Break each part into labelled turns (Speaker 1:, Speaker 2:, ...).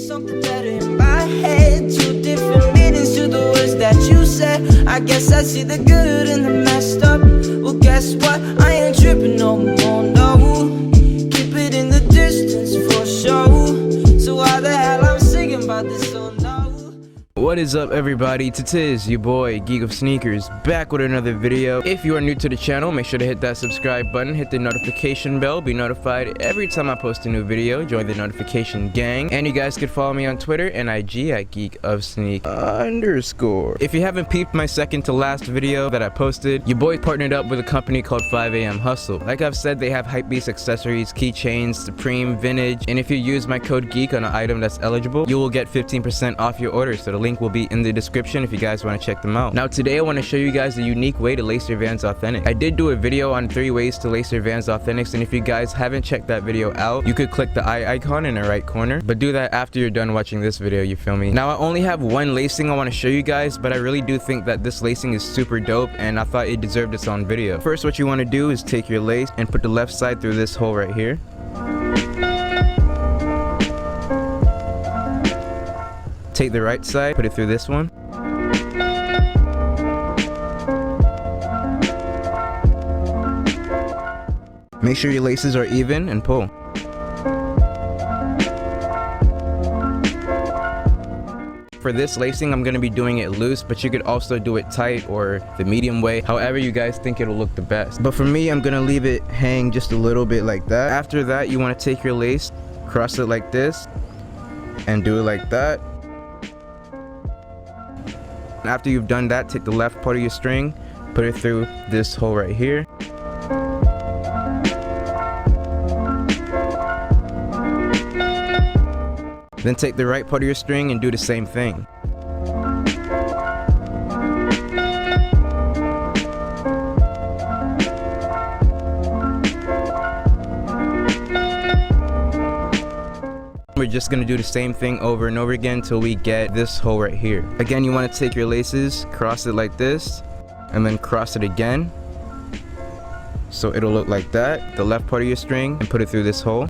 Speaker 1: something better in my head. Two different meanings to the words that you said. I guess I see the good and the messed up. Well, guess what? I ain't tripping no more, no. Keep it in the distance for sure. So why the hell I'm singing about this song now?
Speaker 2: What is up, everybody? Tis your boy Geek of Sneakers, back with another video. If you are new to the channel, make sure to hit that subscribe button, hit the notification bell, be notified every time I post a new video. Join the notification gang, and you guys can follow me on Twitter and IG at geekofsneak_. If you haven't peeped my second to last video that I posted, your boy partnered up with a company called 5 AM Hustle. Like I've said, they have hypebeast accessories, keychains, Supreme, vintage, and if you use my code GEEK on an item that's eligible, you will get 15% off your order. So the link will be in the description if you guys want to check them out. Now today I want to show you guys a unique way to lace your Vans authentic. I did do a video on 3 ways to lace your Vans authentics, and if you guys haven't checked that video out, you could click the eye icon in the right corner, but do that after you're done watching this video, you feel me? Now I only have one lacing I want to show you guys, but I really do think that this lacing is super dope and I thought it deserved its own video. First, what you want to do is take your lace and put the left side through this hole right here. Take the right side, put it through this one. Make sure your laces are even and pull. For this lacing, I'm going to be doing it loose, but you could also do it tight or the medium way, however you guys think it'll look the best. But for me, I'm going to leave it hang just a little bit like that. After that, you want to take your lace, cross it like this, and do it like that. After you've done that, take the left part of your string, put it through this hole right here. Then take the right part of your string and do the same thing. We're just gonna do the same thing over and over again until we get this hole right here. Again, you want to take your laces, cross it like this, and then cross it again. So it'll look like that. The left part of your string, and put it through this hole.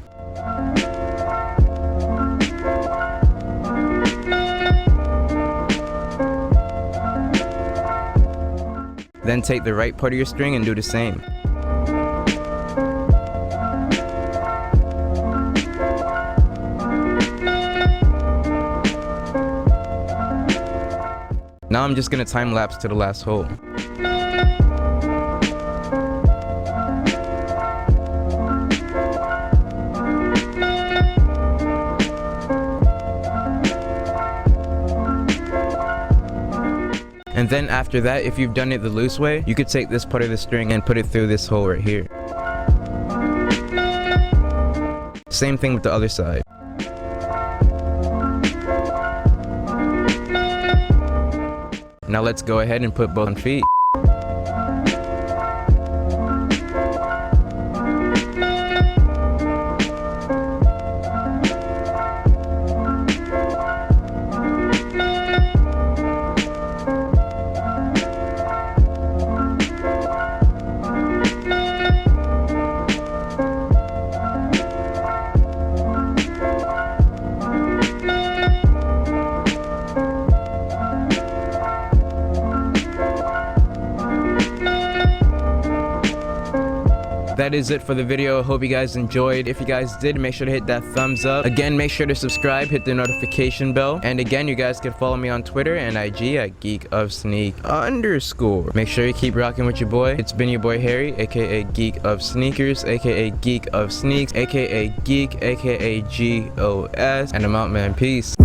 Speaker 2: Then take the right part of your string and do the same. Now I'm just gonna time lapse to the last hole. And then after that, if you've done it the loose way, you could take this part of the string and put it through this hole right here. Same thing with the other side. Now let's go ahead and put both on feet. That is it for the video. I hope you guys enjoyed. If you guys did, make sure to hit that thumbs up. Again, make sure to subscribe, hit the notification bell. And again, you guys can follow me on Twitter and IG at geekofsneak_. Make sure you keep rocking with your boy. It's been your boy Harry, aka Geek of Sneakers, aka Geek of Sneaks, aka Geek, aka GOS. And I'm out, man. Peace.